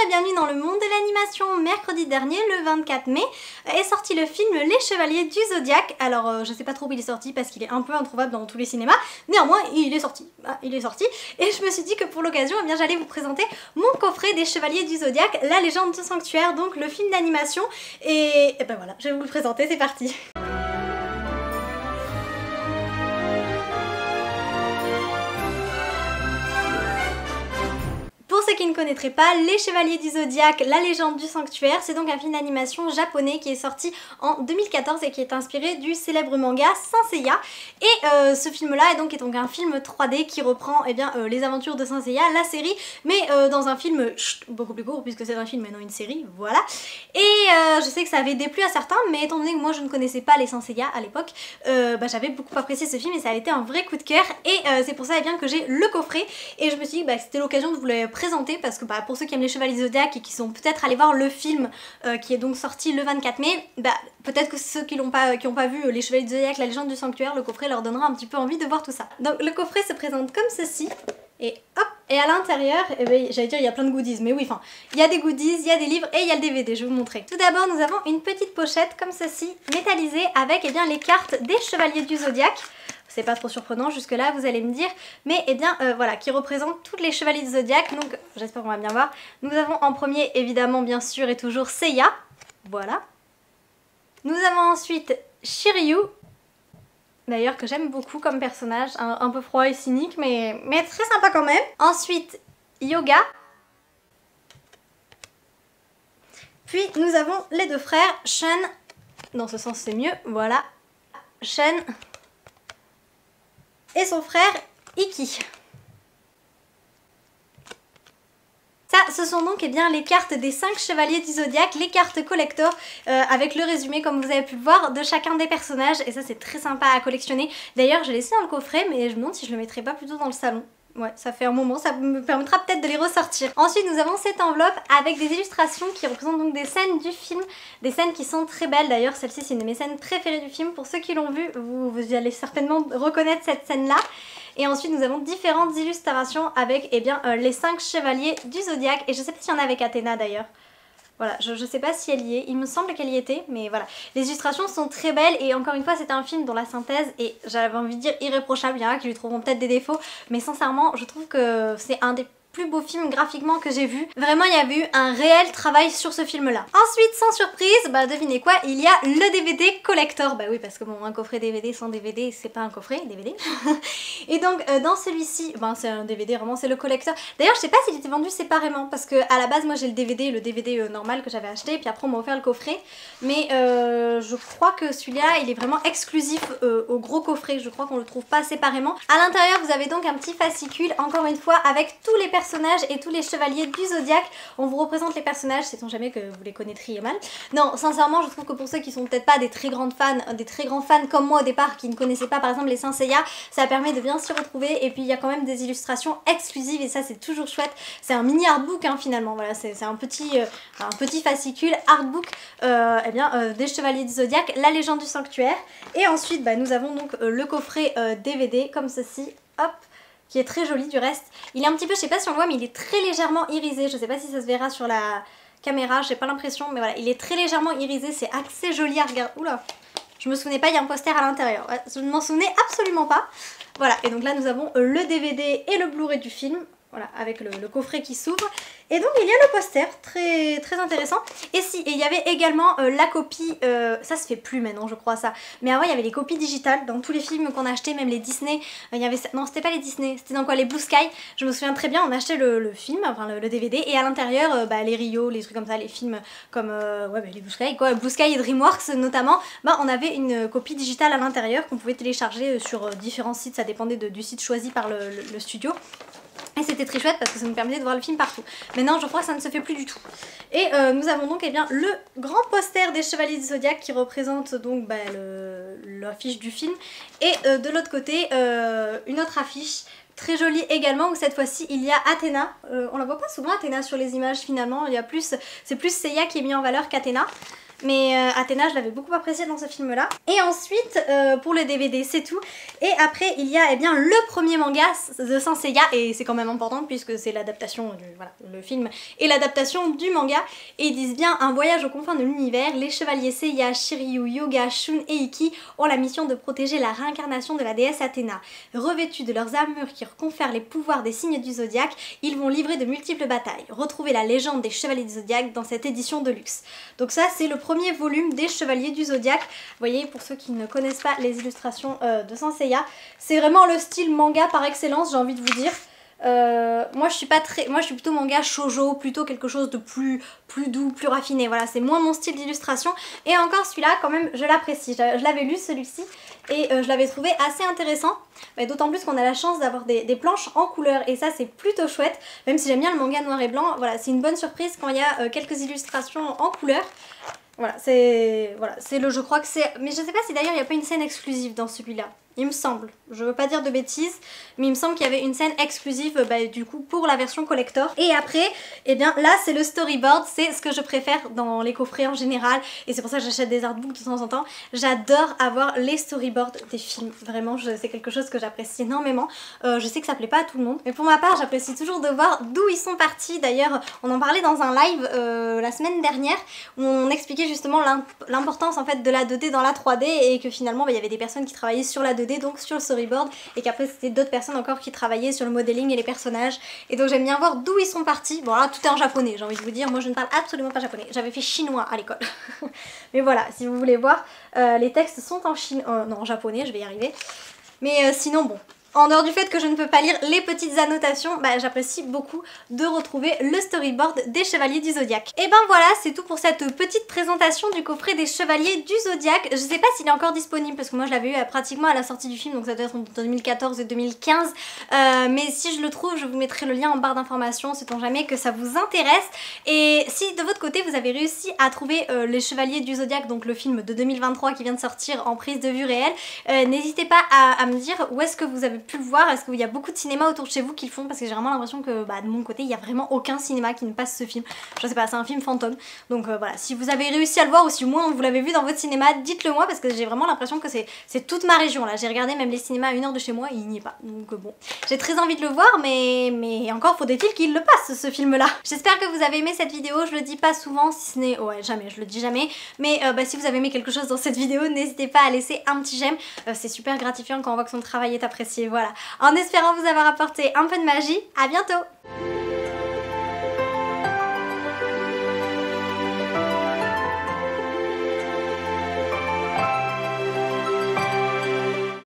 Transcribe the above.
et bienvenue dans le monde de l'animation. Mercredi dernier, le 24 mai, est sorti le film Les Chevaliers du Zodiaque. Alors je sais pas trop où il est sorti parce qu'il est un peu introuvable dans tous les cinémas. Néanmoins, il est sorti. Ah, il est sorti. Et je me suis dit que pour l'occasion, eh bien j'allais vous présenter mon coffret des Chevaliers du Zodiaque, La Légende du Sanctuaire, donc le film d'animation. Et ben voilà, je vais vous le présenter, c'est parti. Pour ceux qui ne connaîtraient pas, Les Chevaliers du Zodiaque, La Légende du Sanctuaire, c'est donc un film d'animation japonais qui est sorti en 2014 et qui est inspiré du célèbre manga Saint Seiya. Et ce film-là est donc un film 3D qui reprend les aventures de Saint Seiya, la série, mais dans un film beaucoup plus court puisque c'est un film et non une série, voilà. Et je sais que ça avait déplu à certains, mais étant donné que moi je ne connaissais pas les Saint Seiya à l'époque, j'avais beaucoup apprécié ce film et ça a été un vrai coup de cœur. Et c'est pour ça que j'ai le coffret et je me suis dit que c'était l'occasion de vous le présenter parce que pour ceux qui aiment les Chevaliers Zodiac et qui sont peut-être allés voir le film qui est donc sorti le 24 mai, peut-être que ceux qui n'ont pas vu les Chevaliers Zodiac, La Légende du Sanctuaire, le coffret leur donnera un petit peu envie de voir tout ça. Donc le coffret se présente comme ceci et hop, et à l'intérieur, j'allais dire il y a plein de goodies, mais oui, enfin, il y a des goodies, il y a des livres et il y a le DVD, je vais vous montrer. Tout d'abord, nous avons une petite pochette comme ceci, métallisée avec les cartes des Chevaliers du Zodiac. C'est pas trop surprenant jusque là, vous allez me dire, mais voilà, qui représente tous les Chevaliers du Zodiac, donc j'espère qu'on va bien voir. Nous avons en premier évidemment bien sûr et toujours Seiya, voilà. Nous avons ensuite Shiryu, d'ailleurs que j'aime beaucoup comme personnage, un peu froid et cynique mais très sympa quand même. Ensuite Yoga. Puis nous avons les deux frères, Shun, dans ce sens c'est mieux, voilà, Shun et son frère Ikki. Ça, ce sont donc les cartes des 5 Chevaliers du Zodiaque, les cartes collector avec le résumé comme vous avez pu le voir de chacun des personnages et ça c'est très sympa à collectionner. D'ailleurs je l'ai laissé dans le coffret mais je me demande si je le mettrais pas plutôt dans le salon. Ouais, ça fait un moment, ça me permettra peut-être de les ressortir. Ensuite, nous avons cette enveloppe avec des illustrations qui représentent donc des scènes du film, des scènes qui sont très belles. D'ailleurs, celle-ci, c'est une de mes scènes préférées du film. Pour ceux qui l'ont vu, vous allez certainement reconnaître cette scène-là. Et ensuite, nous avons différentes illustrations avec les 5 chevaliers du Zodiaque. Et je sais pas s'il y en a avec Athéna d'ailleurs. Voilà, je sais pas si elle y est, il me semble qu'elle y était, mais voilà. Les illustrations sont très belles et encore une fois c'est un film dont la synthèse est, j'avais envie de dire, irréprochable. Il y en a qui lui trouveront peut-être des défauts, mais sincèrement je trouve que c'est un des plus beau film graphiquement que j'ai vu. Vraiment, il y avait eu un réel travail sur ce film-là. Ensuite, sans surprise, devinez quoi, il y a le DVD collector. Bah oui, parce que bon, un coffret DVD sans DVD, c'est pas un coffret DVD. Et donc, dans celui-ci, c'est un DVD, vraiment, c'est le collector. D'ailleurs, je sais pas s'il était vendu séparément, parce que à la base, moi j'ai le DVD normal que j'avais acheté, puis après on m'a offert le coffret. Mais je crois que celui-là, il est vraiment exclusif au gros coffret. Je crois qu'on le trouve pas séparément. À l'intérieur, vous avez donc un petit fascicule, encore une fois, avec tous les personnages et tous les chevaliers du Zodiaque. On vous représente les personnages, sait-on jamais que vous les connaîtriez mal. Non, sincèrement, je trouve que pour ceux qui sont peut-être pas des très grands fans comme moi au départ, qui ne connaissaient pas par exemple les Saint Seiya, ça permet de bien s'y retrouver. Et puis il y a quand même des illustrations exclusives et ça c'est toujours chouette. C'est un mini artbook finalement, voilà, c'est un petit fascicule artbook des Chevaliers du Zodiaque, La Légende du Sanctuaire. Et ensuite nous avons donc le coffret DVD comme ceci, hop, qui est très joli du reste. Il est un petit peu, je sais pas si on le voit, mais il est très légèrement irisé. Je sais pas si ça se verra sur la caméra, j'ai pas l'impression, mais voilà, il est très légèrement irisé, c'est assez joli à regarder. Oula, je me souvenais pas, il y a un poster à l'intérieur. Ouais, je ne m'en souvenais absolument pas. Voilà, et donc là nous avons le DVD et le Blu-ray du film. Voilà, avec le coffret qui s'ouvre. Et donc il y a le poster, très, très intéressant. Et il y avait également la copie, ça se fait plus maintenant je crois ça. Mais avant il y avait les copies digitales dans tous les films qu'on achetait, même les Disney. Il y avait ça, non c'était pas les Disney, c'était dans quoi, les Blue Sky. Je me souviens très bien, on achetait le film, le DVD. Et à l'intérieur, les Rio, les trucs comme ça, les films comme les Blue Sky, quoi, Blue Sky et DreamWorks notamment. On avait une copie digitale à l'intérieur qu'on pouvait télécharger sur différents sites, ça dépendait du site choisi par le studio. Et c'était très chouette parce que ça nous permettait de voir le film partout. Maintenant je crois que ça ne se fait plus du tout. Et nous avons donc le grand poster des Chevaliers du Zodiaque qui représente donc l'affiche du film. Et de l'autre côté une autre affiche très jolie également où cette fois-ci il y a Athéna. On la voit pas souvent Athéna sur les images finalement, c'est plus Seiya qui est mis en valeur qu'Athéna. Mais Athéna, je l'avais beaucoup apprécié dans ce film-là. Et ensuite, pour le DVD, c'est tout. Et après, il y a eh bien, le premier manga de Saint Seiya, et c'est quand même important puisque c'est l'adaptation du... Voilà, le film et l'adaptation du manga. Et ils disent bien, un voyage aux confins de l'univers, les chevaliers Seiya, Shiryu, Yoga, Shun et Ikki ont la mission de protéger la réincarnation de la déesse Athéna. Revêtus de leurs armures qui leur confèrent les pouvoirs des signes du zodiaque, ils vont livrer de multiples batailles. Retrouvez la légende des chevaliers du zodiaque dans cette édition de luxe. Donc ça, c'est le premier volume des chevaliers du zodiaque. Vous voyez, pour ceux qui ne connaissent pas les illustrations de Saint Seiya, c'est vraiment le style manga par excellence, j'ai envie de vous dire. Moi je suis plutôt manga shoujo, plutôt quelque chose de plus doux, plus raffiné, voilà, c'est moins mon style d'illustration. Et encore celui-là quand même je l'apprécie, je l'avais lu celui-ci et je l'avais trouvé assez intéressant, d'autant plus qu'on a la chance d'avoir des planches en couleur et ça c'est plutôt chouette, même si j'aime bien le manga noir et blanc, voilà, c'est une bonne surprise quand il y a quelques illustrations en couleur. Voilà, je crois que c'est... Mais je sais pas si d'ailleurs il n'y a pas une scène exclusive dans celui-là. Il me semble, je veux pas dire de bêtises, mais il me semble qu'il y avait une scène exclusive du coup pour la version collector. Et après, eh bien là c'est le storyboard, c'est ce que je préfère dans les coffrets en général, et c'est pour ça que j'achète des artbooks de temps en temps. J'adore avoir les storyboards des films, vraiment c'est quelque chose que j'apprécie énormément. Je sais que ça plaît pas à tout le monde, mais pour ma part j'apprécie toujours de voir d'où ils sont partis. D'ailleurs on en parlait dans un live la semaine dernière où on expliquait justement l'importance en fait de la 2D dans la 3D et que finalement il y avait des personnes qui travaillaient sur la 2D, donc sur le storyboard, et qu'après c'était d'autres personnes encore qui travaillaient sur le modeling et les personnages, et donc j'aime bien voir d'où ils sont partis. Bon là tout est en japonais, j'ai envie de vous dire, moi je ne parle absolument pas japonais, j'avais fait chinois à l'école mais voilà, si vous voulez voir, les textes sont en chinois, non en japonais, je vais y arriver, mais sinon bon, en dehors du fait que je ne peux pas lire les petites annotations, j'apprécie beaucoup de retrouver le storyboard des Chevaliers du Zodiaque. Et ben voilà, c'est tout pour cette petite présentation du coffret des Chevaliers du Zodiaque. Je sais pas s'il est encore disponible parce que moi je l'avais eu pratiquement à la sortie du film, donc ça doit être en 2014 et 2015. Mais si je le trouve, je vous mettrai le lien en barre d'informations, sait-on jamais que ça vous intéresse. Et si de votre côté vous avez réussi à trouver les Chevaliers du Zodiaque, donc le film de 2023 qui vient de sortir en prise de vue réelle, n'hésitez pas à me dire où est-ce que vous avez pu le voir, est-ce qu'il y a beaucoup de cinéma autour de chez vous qui le font, parce que j'ai vraiment l'impression que de mon côté il n'y a vraiment aucun cinéma qui ne passe ce film. Je sais pas, c'est un film fantôme, donc voilà, si vous avez réussi à le voir ou si au moins vous l'avez vu dans votre cinéma, dites-le moi, parce que j'ai vraiment l'impression que c'est toute ma région là. J'ai regardé même les cinémas à 1 heure de chez moi et il n'y est pas, donc bon, j'ai très envie de le voir, mais encore faudrait-il qu'il le passe ce film là. J'espère que vous avez aimé cette vidéo, je le dis pas souvent, si ce n'est, ouais jamais, je le dis jamais, mais si vous avez aimé quelque chose dans cette vidéo, n'hésitez pas à laisser un petit j'aime, c'est super gratifiant quand on voit que son travail est apprécié. Voilà, en espérant vous avoir apporté un peu de magie, à bientôt!